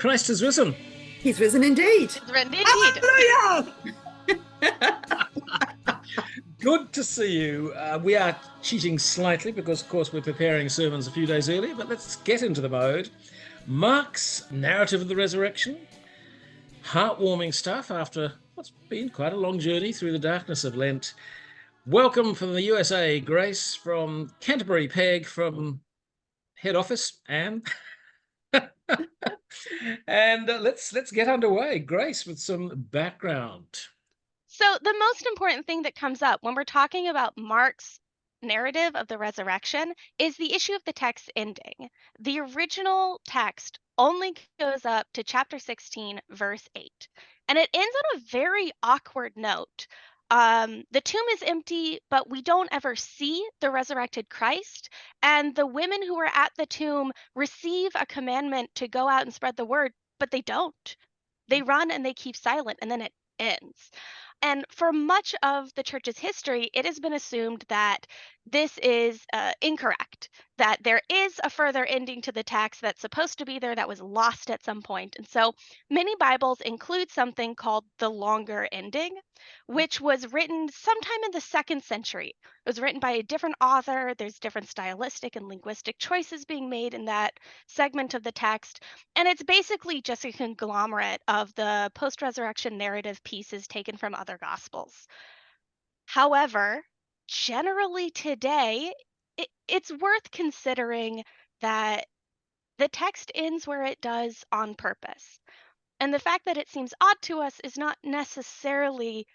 Christ is risen. He's risen indeed. Indeed. Hallelujah! Good to see you. We are cheating slightly because, of course, we're preparing sermons a few days earlier, but let's get into the mode. Mark's narrative of the resurrection, heartwarming stuff after what's been quite a long journey through the darkness of Lent. Welcome from the USA, Grace, from Canterbury, Peg, from head office, Anne. And let's get underway. Grace, with some background. So the most important thing that comes up when we're talking about Mark's narrative of the resurrection is the issue of the text ending. The original text only goes up to chapter 16, verse 8, and it ends on a very awkward note. The tomb is empty, but we don't ever see the resurrected Christ. And the women who were at the tomb receive a commandment to go out and spread the word, but they don't. They run and they keep silent, and then it ends. And for much of the church's history, it has been assumed that this is incorrect, that there is a further ending to the text that's supposed to be there that was lost at some point. And so many Bibles include something called the longer ending, which was written sometime in the 2nd century. It was written by a different author. There's different stylistic and linguistic choices being made in that segment of the text. And it's basically just a conglomerate of the post-resurrection narrative pieces taken from other gospels. However, generally today, it's worth considering that the text ends where it does on purpose. And the fact that it seems odd to us is not necessarily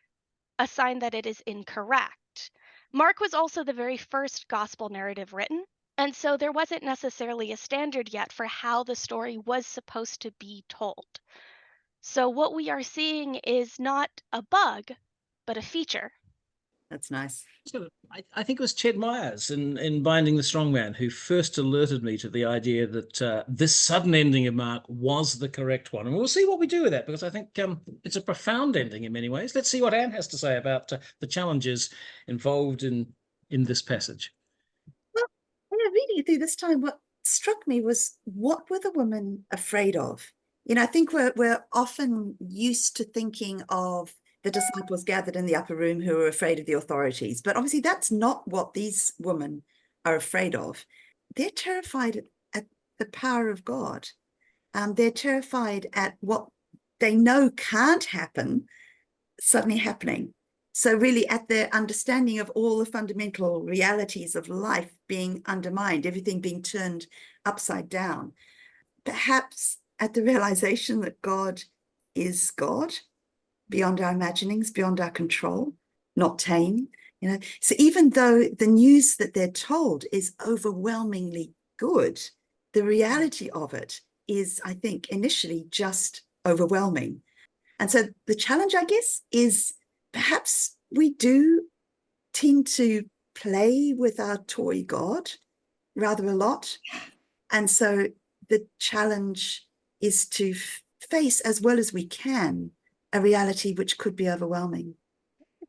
a sign that it is incorrect. Mark was also the very first gospel narrative written, and so there wasn't necessarily a standard yet for how the story was supposed to be told. So what we are seeing is not a bug, but a feature. That's nice. So I think it was Ched Myers in Binding the Strong Man who first alerted me to the idea that this sudden ending of Mark was the correct one. And we'll see what we do with that, because I think it's a profound ending in many ways. Let's see what Anne has to say about the challenges involved in this passage. Well, reading it through this time, what struck me was, what were the women afraid of? I think we're often used to thinking of the disciples gathered in the upper room who are afraid of the authorities. But obviously that's not what these women are afraid of. They're terrified at the power of God. They're terrified at what they know can't happen suddenly happening. So really at their understanding of all the fundamental realities of life being undermined, everything being turned upside down. Perhaps at the realization that God is God, beyond our imaginings, beyond our control, not tame. So even though the news that they're told is overwhelmingly good, the reality of it is, I think, initially just overwhelming. And so the challenge, I guess, is perhaps we do tend to play with our toy God rather a lot. And so the challenge is to face, as well as we can, a reality which could be overwhelming.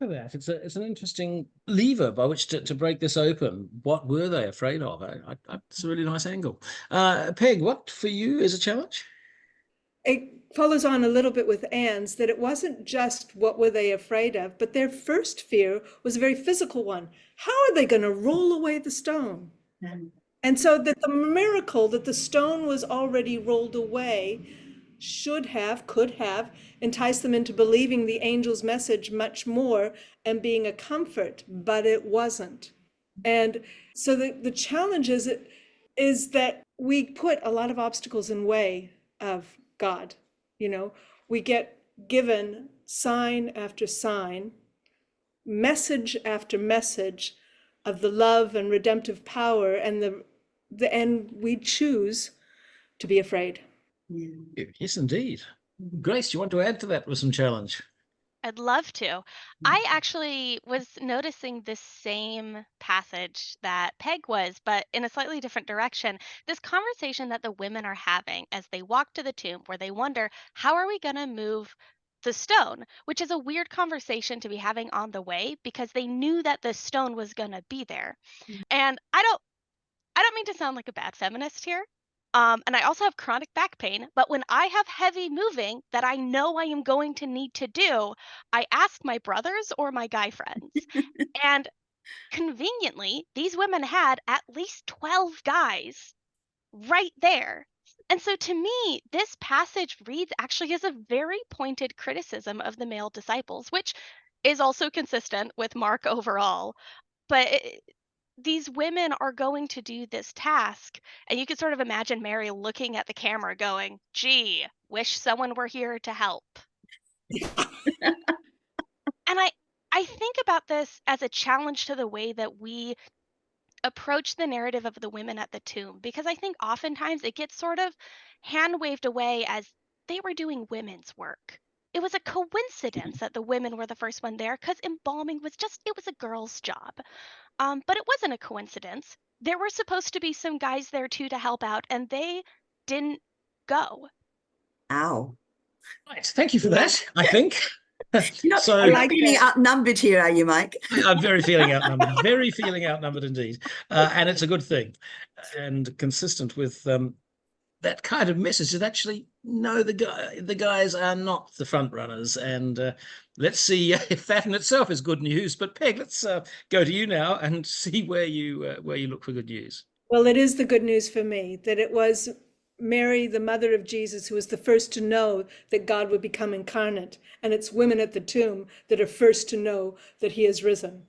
Look at that. It's an interesting lever by which to break this open. What were they afraid of? It's a really nice angle. Peg, what for you is a challenge? It follows on a little bit with Anne's, that it wasn't just what were they afraid of, but their first fear was a very physical one. How are they going to roll away the stone? And so that the miracle that the stone was already rolled away could have enticed them into believing the angel's message much more and being a comfort, but it wasn't. And so the challenge is that we put a lot of obstacles in way of God. We get given sign after sign, message after message of the love and redemptive power, and the end we choose to be afraid. Yes, indeed. Grace, do you want to add to that with some challenge? I'd love to. I actually was noticing this same passage that Peg was, but in a slightly different direction. This conversation that the women are having as they walk to the tomb, where they wonder, how are we going to move the stone? Which is a weird conversation to be having on the way, because they knew that the stone was going to be there. And I don't mean to sound like a bad feminist here, And I also have chronic back pain. But when I have heavy moving that I know I am going to need to do, I ask my brothers or my guy friends. And conveniently, these women had at least 12 guys right there. And so to me, this passage reads actually as a very pointed criticism of the male disciples, which is also consistent with Mark overall. But these women are going to do this task, and you can sort of imagine Mary looking at the camera going, gee, wish someone were here to help. And I think about this as a challenge to the way that we approach the narrative of the women at the tomb, because I think oftentimes it gets sort of hand waved away as they were doing women's work. It was a coincidence that the women were the first one there because embalming was it was a girl's job. But it wasn't a coincidence. There were supposed to be some guys there too to help out, and they didn't go. Ow. Right, thank you for Yeah. that, I think. You're not, So you're not feeling outnumbered here, are you, Mike? I'm very feeling outnumbered indeed. And it's a good thing and consistent with that kind of message that actually, no, the guys are not the front runners. And let's see if that in itself is good news. But Peg, let's go to you now and see where you look for good news. Well, it is the good news for me that it was Mary, the mother of Jesus, who was the first to know that God would become incarnate. And it's women at the tomb that are first to know that he is risen.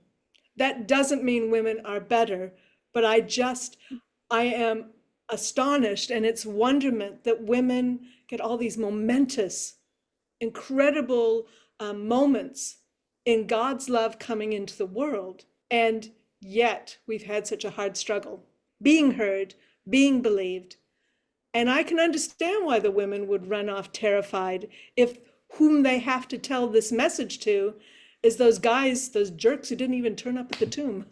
That doesn't mean women are better, but I am astonished, and it's wonderment that women get all these momentous, incredible moments in God's love coming into the world. And yet we've had such a hard struggle being heard, being believed. And I can understand why the women would run off terrified if whom they have to tell this message to is those guys, those jerks who didn't even turn up at the tomb.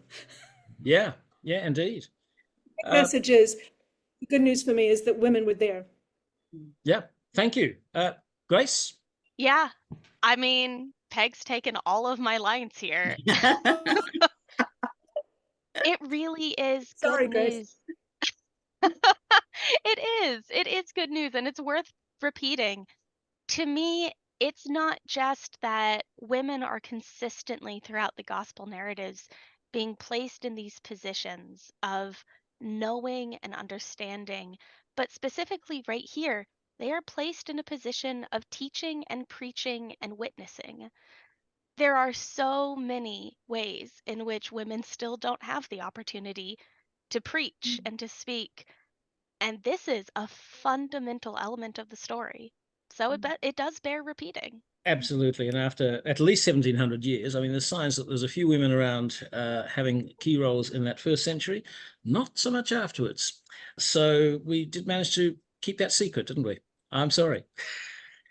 Yeah, indeed. The message is, the good news for me is that women were there. Yeah, thank you. Grace? Yeah, I mean, Peg's taken all of my lines here. It really is Sorry, good Grace. news. It is good news, and it's worth repeating. To me, it's not just that women are consistently throughout the gospel narratives being placed in these positions of knowing and understanding, but specifically right here, they are placed in a position of teaching and preaching and witnessing. There are so many ways in which women still don't have the opportunity to preach and to speak, and this is a fundamental element of the story. So it does bear repeating. Absolutely. And after at least 1700 years, I mean, there's signs that there's a few women around having key roles in that first century, not so much afterwards. So we did manage to keep that secret, didn't we? I'm sorry.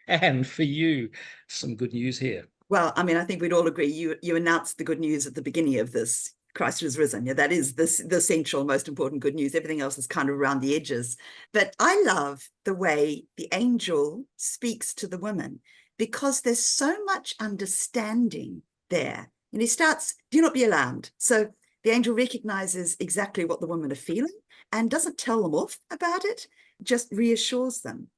And for you, some good news here. Well, I mean, I think we'd all agree you announced the good news at the beginning of this. Christ was risen. Yeah, that is the central, most important good news. Everything else is kind of around the edges. But I love the way the angel speaks to the women because there's so much understanding there. And he starts, do not be alarmed. So the angel recognizes exactly what the women are feeling and doesn't tell them off about it, just reassures them.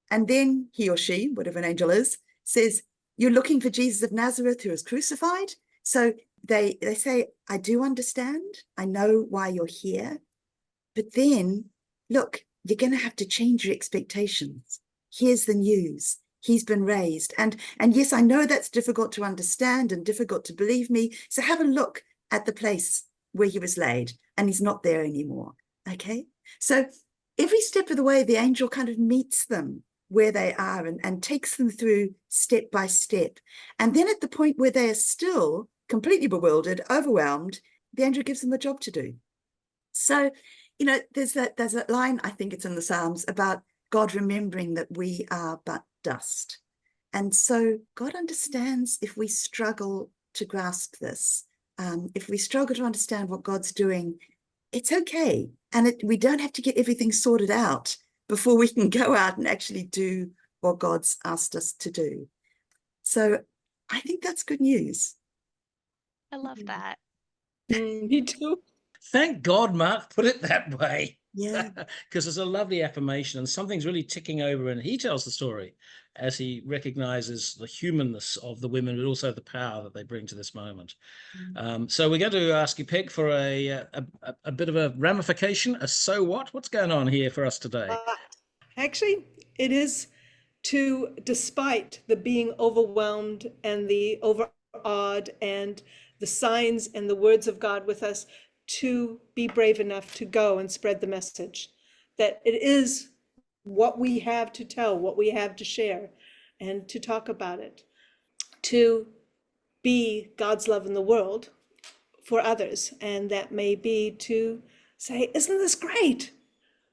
And then he or she, whatever an angel is, says, you're looking for Jesus of Nazareth who was crucified. So they say, I do understand. I know why you're here. But then, look, you're going to have to change your expectations. Here's the news. He's been raised. And yes, I know that's difficult to understand and difficult to believe me. So have a look at the place where he was laid, and he's not there anymore. Okay? So every step of the way, the angel kind of meets them where they are and takes them through step by step. And then at the point where they are still completely bewildered, overwhelmed, the angel gives them a job to do. So, there's that line, I think it's in the Psalms, about God remembering that we are but dust. And so God understands if we struggle to grasp this, if we struggle to understand what God's doing, it's okay. And we don't have to get everything sorted out before we can go out and actually do what God's asked us to do. So I think that's good news. I love that. Me too. Thank God Mark put it that way. Yeah. Because it's a lovely affirmation and something's really ticking over, and he tells the story as he recognizes the humanness of the women, but also the power that they bring to this moment. So we're going to ask you, Peg, for a bit of a ramification, a so what? What's going on here for us today? Actually, it is to, despite the being overwhelmed and the overawed and the signs and the words of God with us, to be brave enough to go and spread the message. That it is what we have to tell, what we have to share, and to talk about it. To be God's love in the world for others. And that may be to say, isn't this great?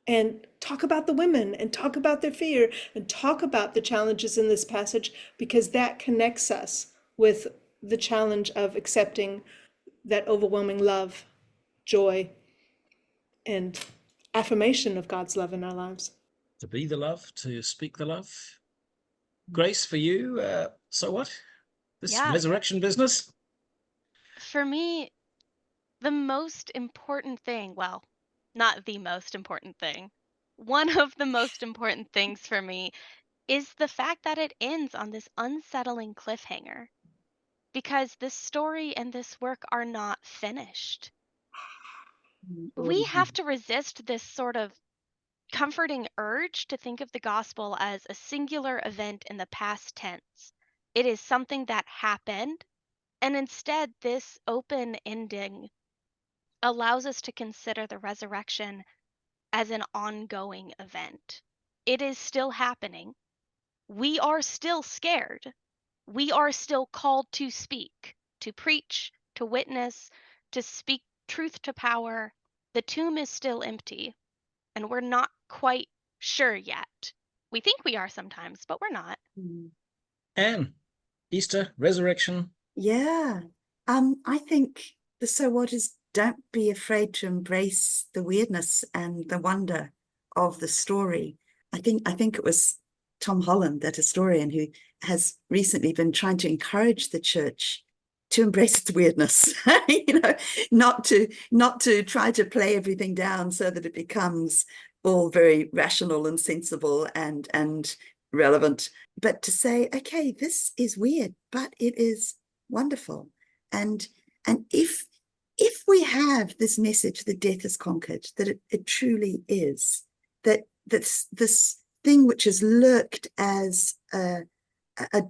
And talk about the women and talk about their fear and talk about the challenges in this passage, because that connects us with the challenge of accepting that overwhelming love, joy, and affirmation of God's love in our lives. To be the love, to speak the love. Grace, for you, so what? This Yeah. resurrection business? For me, the most important thing, well, not the most important thing, one of the most important things for me is the fact that it ends on this unsettling cliffhanger, because this story and this work are not finished. We have to resist this sort of comforting urge to think of the gospel as a singular event in the past tense. It is something that happened, and instead, this open ending allows us to consider the resurrection as an ongoing event. It is still happening. We are still scared. We are still called to speak, to preach, to witness, to speak truth to power. The tomb is still empty, and we're not quite sure yet. We think we are sometimes, but we're not. Anne, Easter, resurrection. Yeah. I think the so what is, don't be afraid to embrace the weirdness and the wonder of the story. I think it was Tom Holland, that historian, who has recently been trying to encourage the church to embrace its weirdness, not to try to play everything down so that it becomes all very rational and sensible and relevant, but to say, okay, this is weird, but it is wonderful. And if we have this message that death is conquered, that it truly is, that this thing which has lurked as a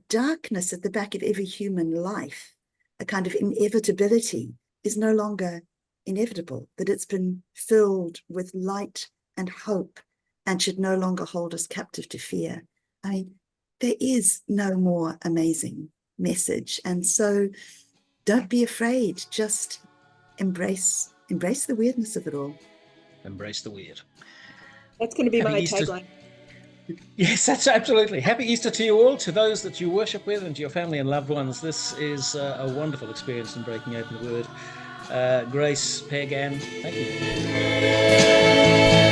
darkness at the back of every human life, a kind of inevitability, is no longer inevitable, that it's been filled with light and hope and should no longer hold us captive to fear. I mean, there is no more amazing message. And so don't be afraid, just embrace the weirdness of it all. Embrace the weird. That's going to be Happy my Easter. tagline. Yes, that's absolutely. Happy Easter to you all, to those that you worship with, and to your family and loved ones. This is a wonderful experience in breaking open the Word. Grace, Peg, Anne, thank you.